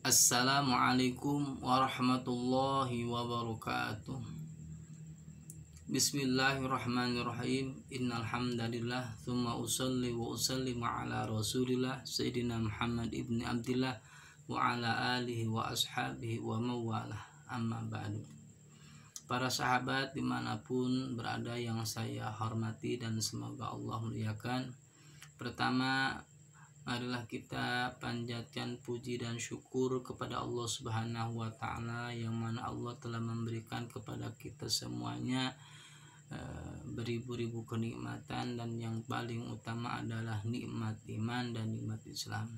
Assalamualaikum warahmatullahi wabarakatuh. Bismillahirrahmanirrahim. Innal hamdalillah tsumma usolli wa usallimu ala Rasulillah Sayyidina Muhammad ibni Abdillah wa ala alihi wa ashabihi wa mawalah. Amma ba'du. Para sahabat dimanapun berada yang saya hormati dan semoga Allah muliakan. Pertama, marilah kita panjatkan puji dan syukur kepada Allah Subhanahu wa Ta'ala, yang mana Allah telah memberikan kepada kita semuanya beribu-ribu kenikmatan, dan yang paling utama adalah nikmat iman dan nikmat Islam.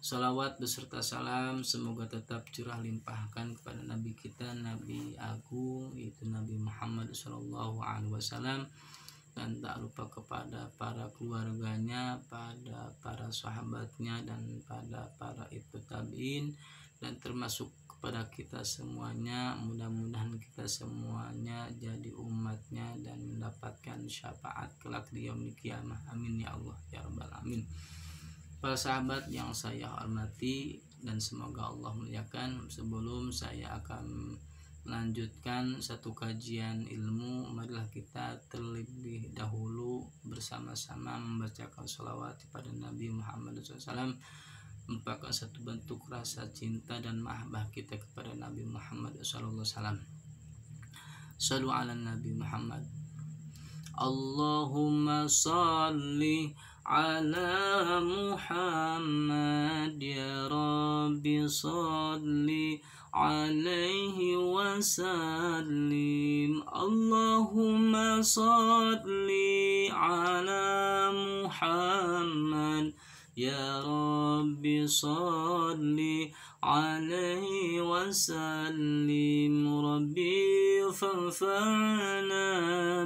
Salawat beserta salam semoga tetap curah limpahkan kepada Nabi kita, Nabi Agung, yaitu Nabi Muhammad SAW, dan tak lupa kepada para keluarganya, pada para sahabatnya, dan pada para tabi'in, dan termasuk kepada kita semuanya. Mudah-mudahan kita semuanya jadi umatnya dan mendapatkan syafaat kelak di yaumil qiyamah. Amin ya Allah ya rabbal alamin. Para sahabat yang saya hormati dan semoga Allah muliakan, sebelum saya akan melanjutkan satu kajian ilmu, marilah kita terlebih dahulu bersama-sama membacakan sholawat kepada Nabi Muhammad SAW, merupakan satu bentuk rasa cinta dan mahabbah kita kepada Nabi Muhammad SAW. Shallu ala Nabi Muhammad. Allahumma salli ala Muhammad ya Rabbi salli alaihi wasallim. Allahumma salli ala Muhammad ya Rabbi salli alaihi wasallim. Rabbi fanfa'na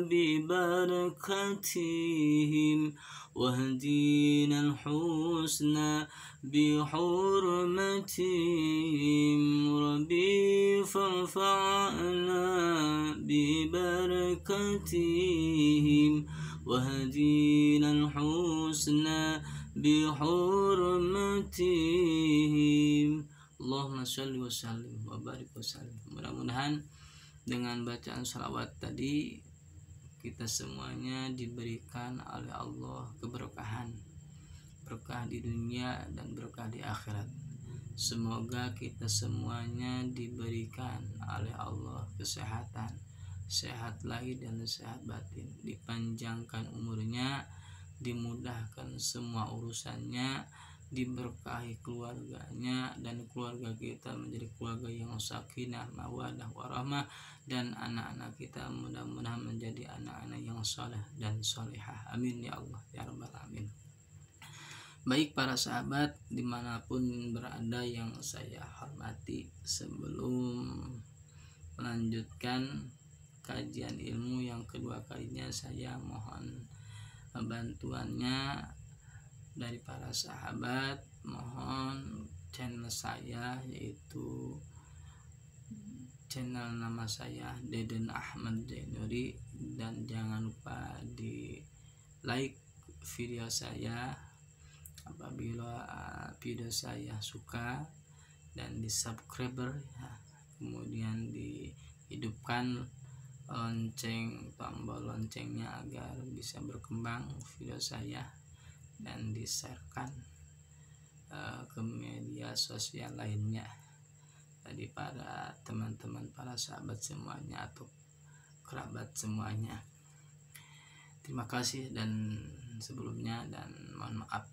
bi barakatihim wahdina al-husna bihurmatihim. Rabbi fanfa'na bibarakatihim wahdina al-husna bihurmatihim. Allahumma sholli wa sallim wa barik wa sallim. Mudah-mudahan dengan bacaan salawat tadi kita semuanya diberikan oleh Allah keberkahan, berkah di dunia dan berkah di akhirat. Semoga kita semuanya diberikan oleh Allah kesehatan, sehat lahir dan sehat batin, dipanjangkan umurnya, dimudahkan semua urusannya, diberkahi keluarganya, dan keluarga kita menjadi keluarga yang sakinah, mawadah, warahmah, dan anak-anak kita mudah-mudahan menjadi anak-anak yang saleh dan salihah. Amin ya Allah ya rabbal alamin. Baik para sahabat dimanapun berada yang saya hormati, sebelum melanjutkan kajian ilmu yang kedua kalinya, saya mohon bantuannya dari para sahabat. Mohon channel saya, yaitu channel nama saya Deden Ahmad Zainuri, dan jangan lupa di like video saya apabila video saya suka, dan di subscriber ya. Kemudian dihidupkan tombol loncengnya agar bisa berkembang video saya, dan di-sharekan ke media sosial lainnya dari para teman-teman, para sahabat semuanya atau kerabat semuanya. Terima kasih dan sebelumnya, dan mohon maaf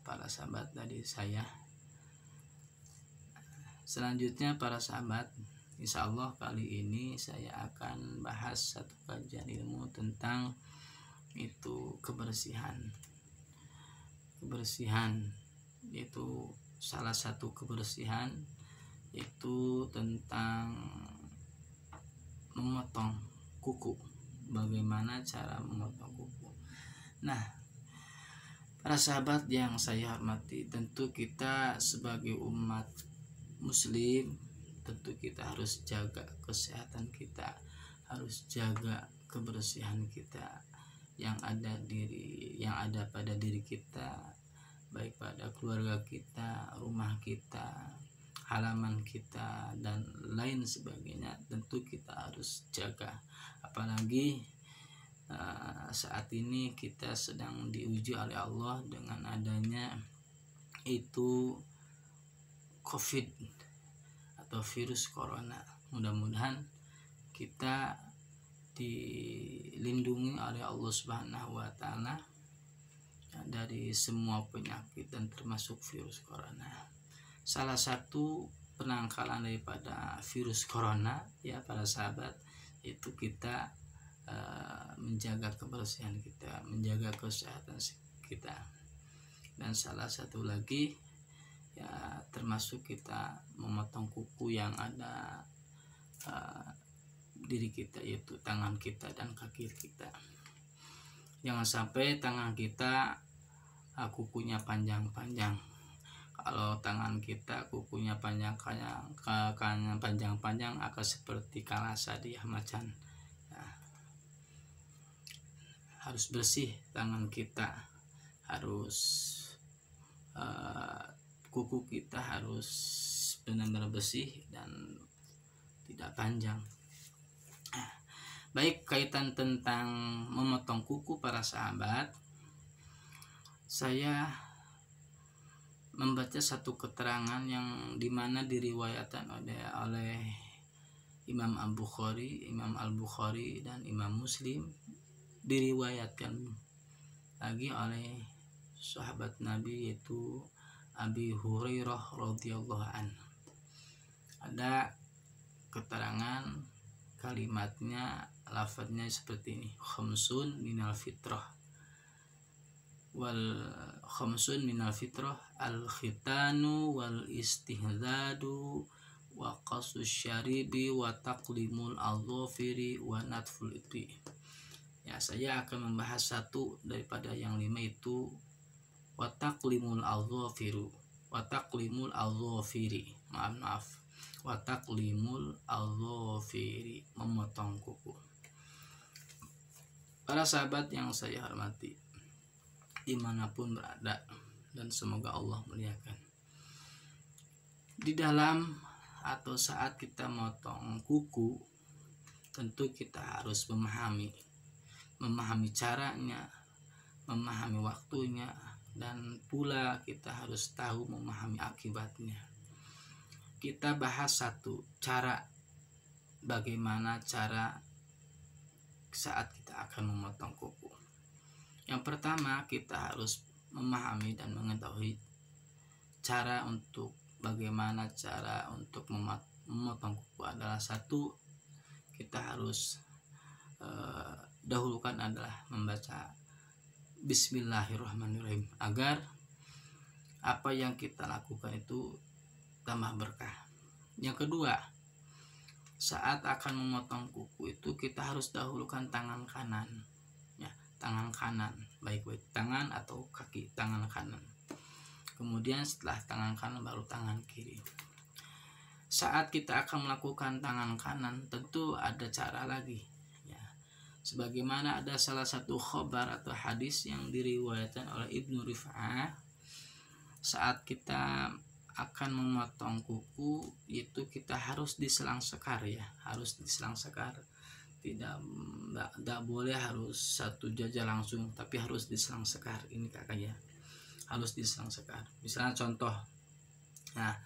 para sahabat dari saya. Selanjutnya para sahabat, insya Allah kali ini saya akan bahas satu kajian ilmu tentang itu kebersihan, yaitu salah satu kebersihan yaitu tentang memotong kuku. Bagaimana cara memotong kuku? Nah, para sahabat yang saya hormati, tentu kita sebagai umat muslim, tentu kita harus jaga kesehatan kita, harus jaga kebersihan kita yang ada pada diri kita, baik pada keluarga kita, rumah kita, halaman kita, dan lain sebagainya. Tentu kita harus jaga, apalagi saat ini kita sedang diuji oleh Allah dengan adanya itu COVID atau virus corona. Mudah-mudahan kita dilindungi oleh Allah Subhanahu wa taala dari semua penyakit dan termasuk virus corona. Salah satu penangkalan daripada virus corona ya para sahabat, itu kita menjaga kebersihan kita, menjaga kesehatan kita. Dan salah satu lagi ya termasuk kita memotong kuku yang ada diri kita, yaitu tangan kita dan kaki kita. Jangan sampai tangan kita kukunya panjang-panjang. Kalau tangan kita kukunya panjang-panjang akan seperti kalasa dia macan. Nah, harus bersih tangan kita, harus kuku kita harus benar-benar bersih dan tidak panjang. Baik, kaitan tentang memotong kuku para sahabat, saya membaca satu keterangan yang dimana diriwayatkan oleh Imam Al-Bukhari dan Imam Muslim, diriwayatkan lagi oleh sahabat Nabi yaitu Abi Hurairah radhiyallahu anhu. Ada keterangan kalimatnya, lafadznya seperti ini: khamsun minal fitrah al khitanu wal istihdadu wa qasus syaribi wa taqlimul adhafiri wa natful ibti. Ya, saya akan membahas satu daripada yang 5, itu wa taqlimul adhafiri, memotong kuku. Para sahabat yang saya hormati dimanapun berada, dan semoga Allah muliakan, di dalam atau saat kita motong kuku, tentu kita harus memahami caranya, memahami waktunya, dan pula kita harus tahu memahami akibatnya. Kita bahas satu cara, bagaimana cara saat kita akan memotong kuku. Yang pertama, kita harus memahami dan mengetahui bagaimana cara untuk memotong kuku adalah satu, kita harus dahulukan adalah membaca Bismillahirrahmanirrahim, agar apa yang kita lakukan itu tambah berkah. Yang kedua, saat akan memotong kuku itu kita harus dahulukan tangan kanan, ya, tangan kanan, baik tangan atau kaki, tangan kanan. Kemudian setelah tangan kanan baru tangan kiri. Saat kita akan melakukan tangan kanan, tentu ada cara lagi. Sebagaimana ada salah satu khabar atau hadis yang diriwayatkan oleh Ibnu Rif'ah, saat kita akan memotong kuku itu kita harus diselang sekar, ya, harus diselang sekar. Tidak boleh harus satu jajah langsung, tapi harus diselang sekar. Ini kakak ya, harus diselang sekar. Misalnya contoh, nah,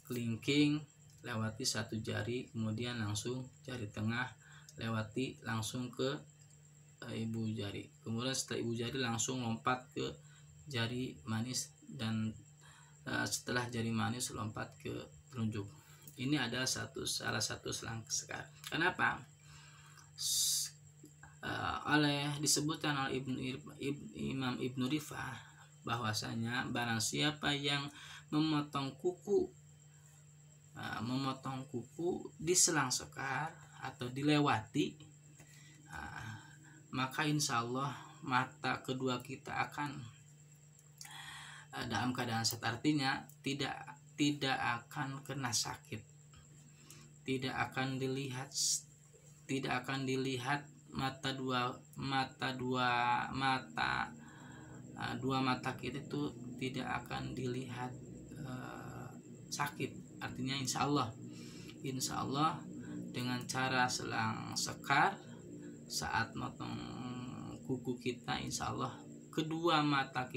kelingking lewati satu jari, kemudian langsung jari tengah lewati langsung ke ibu jari, kemudian setelah ibu jari langsung lompat ke jari manis, dan setelah jari manis lompat ke telunjuk. Ini adalah salah satu selang sekar. Kenapa? Disebutkan oleh Imam Ibnu Rif'ah bahwasanya barang siapa yang memotong kuku di selang sekar atau dilewati, maka insya Allah mata kedua kita akan dalam keadaan sehat, artinya tidak akan kena sakit, tidak akan dilihat dua mata kita itu tidak akan dilihat sakit. Artinya insya Allah dengan cara selang sekar saat motong kuku kita, insya Allah kedua mata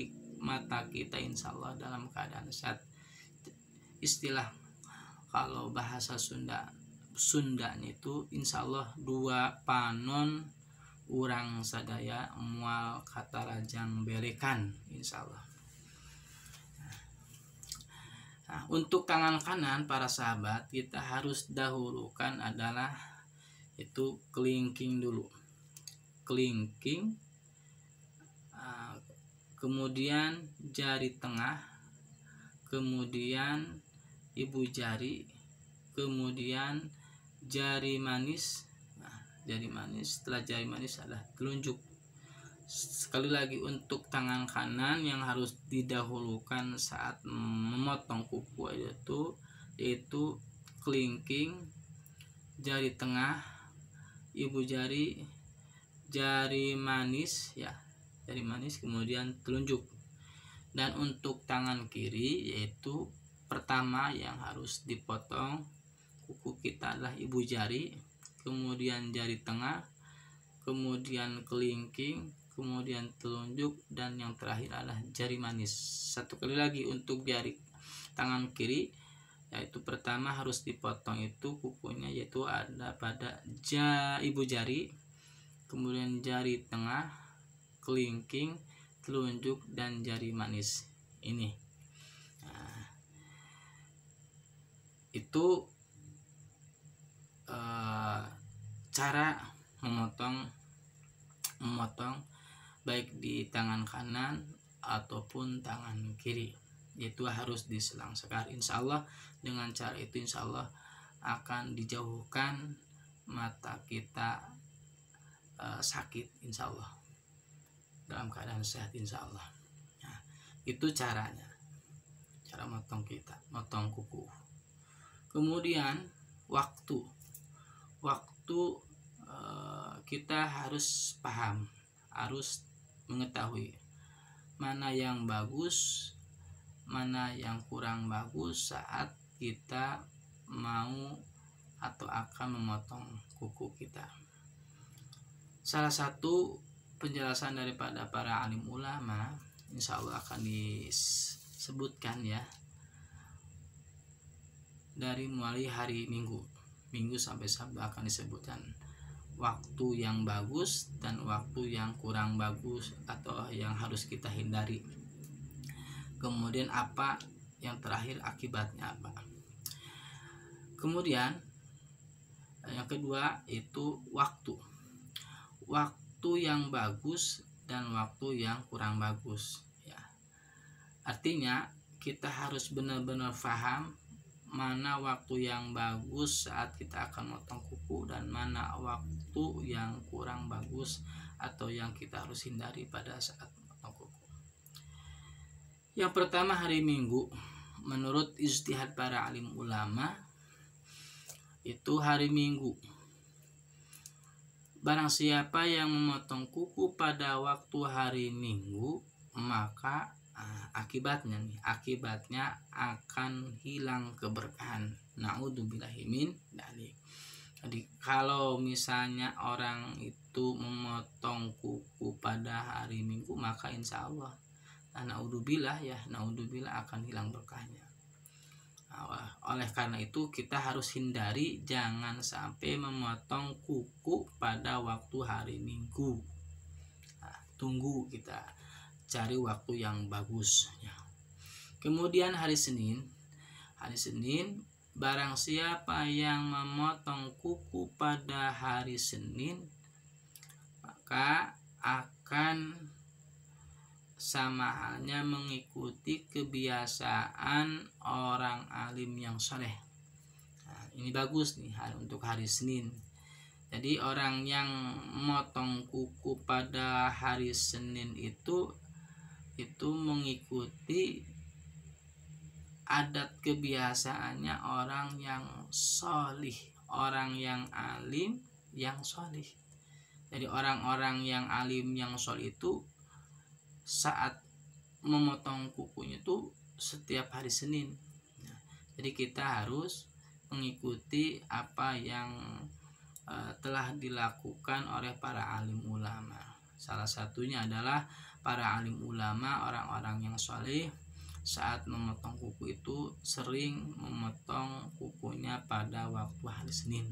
kita insya Allah dalam keadaan sehat. Istilah kalau bahasa Sundanya itu insya Allah dua panon urang sadaya mual kata rajang belekan, insya Allah. Nah, untuk tangan kanan para sahabat kita harus dahulukan adalah itu kelingking dulu, kelingking, kemudian jari tengah, kemudian ibu jari, kemudian jari manis. Nah, jari manis, setelah jari manis adalah telunjuk. Sekali lagi, untuk tangan kanan yang harus didahulukan saat memotong kuku yaitu kelingking, jari tengah, ibu jari, jari manis ya, jari manis, kemudian telunjuk. Dan untuk tangan kiri yaitu pertama yang harus dipotong kuku kita adalah ibu jari, kemudian jari tengah, kemudian kelingking, kemudian telunjuk, dan yang terakhir adalah jari manis. Satu kali lagi, untuk jari tangan kiri yaitu pertama harus dipotong itu kukunya, yaitu ada pada ibu jari, kemudian jari tengah, kelingking, telunjuk, dan jari manis ini. Nah, itu cara memotong baik di tangan kanan ataupun tangan kiri, itu harus diselang sekar. Insya Allah dengan cara itu insya Allah akan dijauhkan mata kita sakit, insya Allah dalam keadaan sehat, insya Allah. Nah, itu caranya, cara motong kuku. Kemudian waktu kita harus paham, harus mengetahui mana yang bagus, mana yang kurang bagus saat kita mau atau akan memotong kuku kita. Salah satu penjelasan daripada para alim ulama insya Allah akan disebutkan ya, dari mulai hari Minggu sampai Sabtu akan disebutkan waktu yang bagus dan waktu yang kurang bagus atau yang harus kita hindari. Kemudian apa yang terakhir, akibatnya apa. Kemudian yang kedua itu waktu yang bagus dan waktu yang kurang bagus ya. Artinya kita harus benar-benar paham mana waktu yang bagus saat kita akan motong kuku dan mana waktu yang kurang bagus atau yang kita harus hindari pada saat motong kuku. Yang pertama, hari Minggu. Menurut ijtihad para alim ulama itu hari Minggu. Barang siapa yang memotong kuku pada waktu hari Minggu, maka akibatnya akan hilang keberkahan. Naudzubillahi min dzalik. Jadi kalau misalnya orang itu memotong kuku pada hari Minggu, maka insya Allah naudzubillah akan hilang berkahnya. Oleh karena itu kita harus hindari jangan sampai memotong kuku pada waktu hari Minggu. Tunggu, kita cari waktu yang bagus ya. Kemudian hari Senin, barang siapa yang memotong kuku pada hari Senin, maka akan sama halnya mengikuti kebiasaan orang alim yang soleh. Nah, ini bagus nih untuk hari Senin. Jadi orang yang memotong kuku pada hari Senin itu mengikuti adat kebiasaannya orang yang solih, orang yang alim yang solih. Jadi orang-orang yang alim yang solih itu saat memotong kukunya itu setiap hari Senin. Nah, jadi kita harus mengikuti apa yang telah dilakukan oleh para alim ulama. Salah satunya adalah para alim ulama, orang-orang yang soleh, saat memotong kuku itu sering memotong kukunya pada waktu hari Senin.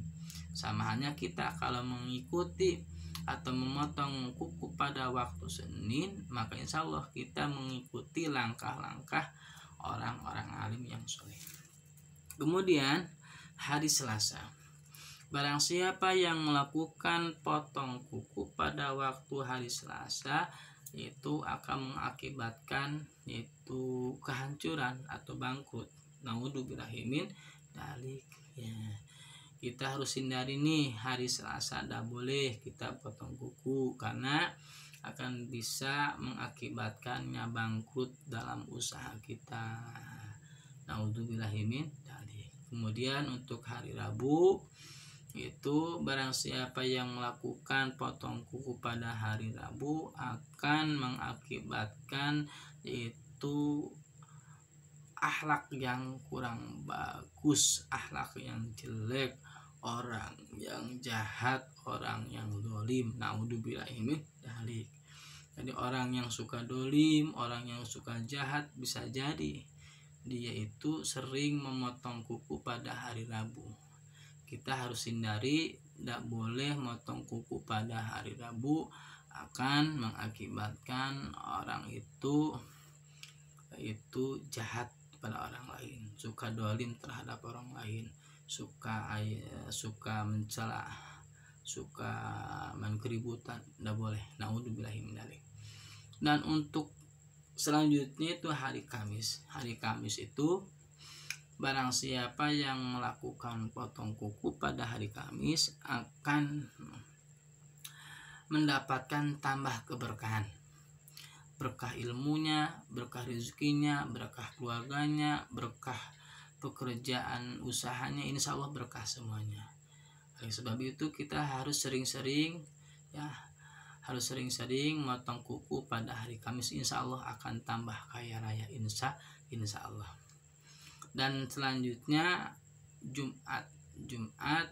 Sama halnya kita kalau mengikuti atau memotong kuku pada waktu Senin, maka insya Allah kita mengikuti langkah-langkah orang-orang alim yang soleh. Kemudian hari Selasa, barang siapa yang melakukan potong kuku pada waktu hari Selasa, itu akan mengakibatkan yaitu kehancuran atau bangkrut. Naudzubillahimin dalik ya. Kita harus hindari nih hari Selasa, tidak boleh kita potong kuku karena akan bisa mengakibatkannya bangkrut dalam usaha kita. Naudzubillahimin dalik. Kemudian untuk hari Rabu, itu barang siapa yang melakukan potong kuku pada hari Rabu akan mengakibatkan yaitu akhlak yang kurang bagus, akhlak yang jelek, orang yang jahat, orang yang dolim. Naudzubillahimin dzalik. Jadi orang yang suka dolim, orang yang suka jahat, bisa jadi dia itu sering memotong kuku pada hari Rabu. Kita harus hindari, tidak boleh motong kuku pada hari Rabu, akan mengakibatkan orang itu jahat pada orang lain, suka dolim terhadap orang lain, suka mencela, suka main keributan, tidak boleh. Naudzubillahi min dzalik. Dan untuk selanjutnya itu hari Kamis. Hari Kamis itu barang siapa yang melakukan potong kuku pada hari Kamis akan mendapatkan tambah keberkahan, berkah ilmunya, berkah rezekinya, berkah keluarganya, berkah pekerjaan usahanya, insya Allah berkah semuanya. Oleh sebab itu kita harus sering-sering motong kuku pada hari Kamis, insya Allah akan tambah kaya raya, insya Allah. Dan selanjutnya Jumat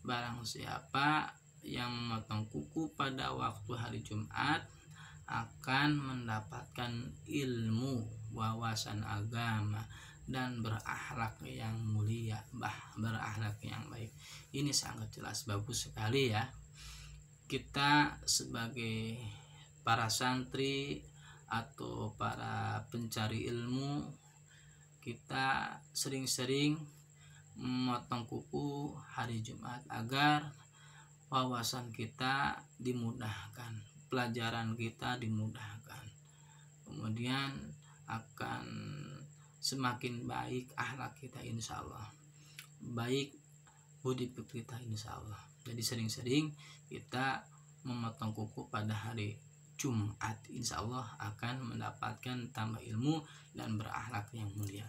barang siapa yang memotong kuku pada waktu hari Jumat akan mendapatkan ilmu, wawasan agama, dan berakhlak yang mulia, berakhlak yang baik. Ini sangat jelas, bagus sekali ya. Kita sebagai para santri atau para pencari ilmu, kita sering-sering memotong kuku hari Jumat agar wawasan kita dimudahkan, pelajaran kita dimudahkan, kemudian akan semakin baik akhlak kita, insya Allah baik budi pekerti kita, insya Allah. Jadi sering-sering kita memotong kuku pada hari Jumat, insya Allah akan mendapatkan tambah ilmu dan berakhlak yang mulia.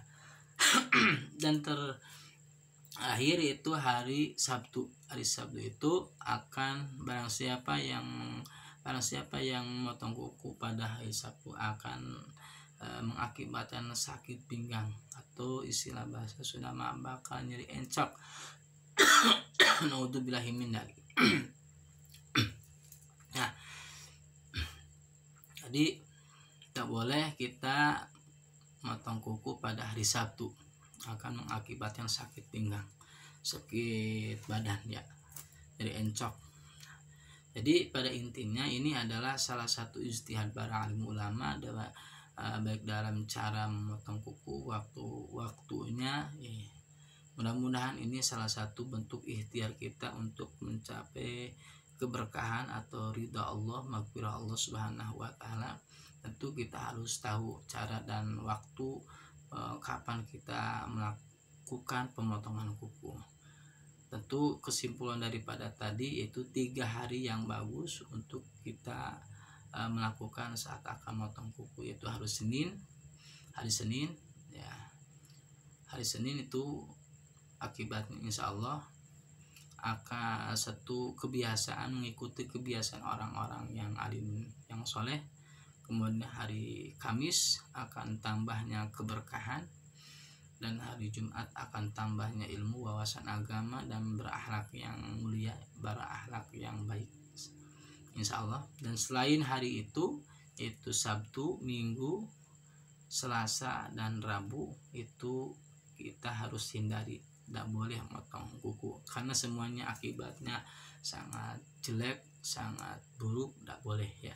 Dan terakhir itu hari Sabtu. Hari Sabtu itu akan barang siapa yang memotong kuku pada hari Sabtu akan mengakibatkan sakit pinggang atau istilah bahasa Sunda bakal nyeri encok. Naudzubillahi min dzalik. Nah, jadi tidak boleh kita motong kuku pada hari Sabtu, akan mengakibatkan sakit pinggang, sakit badan ya, jadi encok. Jadi pada intinya ini adalah salah satu ijtihad para alim ulama adalah baik dalam cara memotong kuku, waktunya ya. Mudah-mudahan ini salah satu bentuk ikhtiar kita untuk mencapai keberkahan atau ridha Allah, maghfirah Allah Subhanahu wa taala. Tentu kita harus tahu cara dan waktu kapan kita melakukan pemotongan kuku. Tentu kesimpulan daripada tadi yaitu 3 hari yang bagus untuk kita melakukan saat akan memotong kuku, yaitu hari Senin ya. Hari Senin itu akibatnya insya Allah akan satu kebiasaan, mengikuti kebiasaan orang-orang yang alim, yang soleh, kemudian hari Kamis akan tambahnya keberkahan, dan hari Jumat akan tambahnya ilmu, wawasan agama, dan berakhlak yang mulia, berakhlak yang baik, insya Allah. Dan selain hari itu Sabtu, Minggu, Selasa, dan Rabu itu kita harus hindari, tidak boleh motong kuku karena semuanya akibatnya sangat jelek, sangat buruk, tidak boleh ya.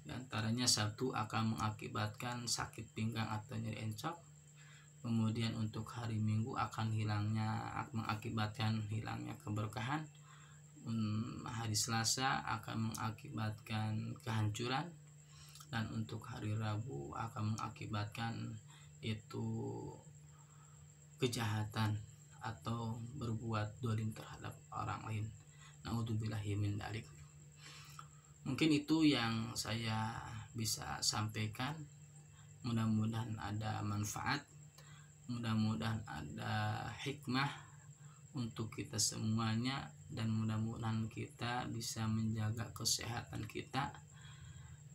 Di antaranya Sabtu akan mengakibatkan sakit pinggang atau nyeri encok. Kemudian untuk hari Minggu akan mengakibatkan hilangnya keberkahan. Hari Selasa akan mengakibatkan kehancuran, dan untuk hari Rabu akan mengakibatkan itu kejahatan atau berbuat dolim terhadap orang lain. Naudzubillahi min dzalik. Mungkin itu yang saya bisa sampaikan. Mudah-mudahan ada manfaat, mudah-mudahan ada hikmah untuk kita semuanya, dan mudah-mudahan kita bisa menjaga kesehatan kita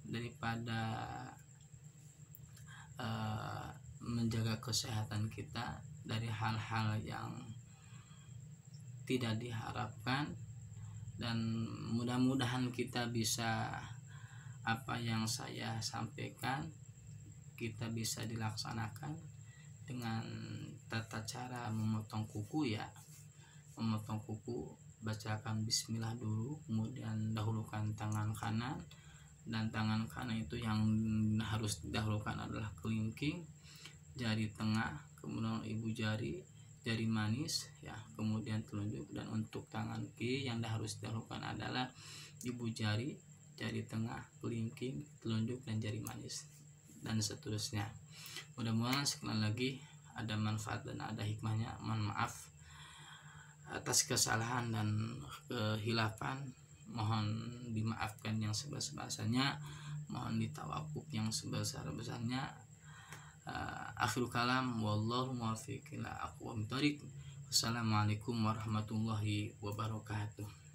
daripada menjaga kesehatan kita dari hal-hal yang tidak diharapkan, dan mudah-mudahan kita bisa apa yang saya sampaikan kita bisa dilaksanakan dengan tata cara memotong kuku ya. Memotong kuku, bacakan bismillah dulu, kemudian dahulukan tangan kanan, dan tangan kanan itu yang harus didahulukan adalah kelingking, jari tengah, kemudian ibu jari, jari manis ya, kemudian telunjuk. Dan untuk tangan kiri yang harus didahulukan adalah ibu jari, jari tengah, kelingking, telunjuk, dan jari manis, dan seterusnya. Mudah-mudahan sekali lagi ada manfaat dan ada hikmahnya. Mohon maaf atas kesalahan dan kehilafan, mohon dimaafkan yang sebesar-besarnya, mohon ditawakuf yang sebesar-besarnya. Akhirul kalam, wallahu muwaffiq ila aqwamit thoriq. Wassalamualaikum warahmatullahi wabarakatuh.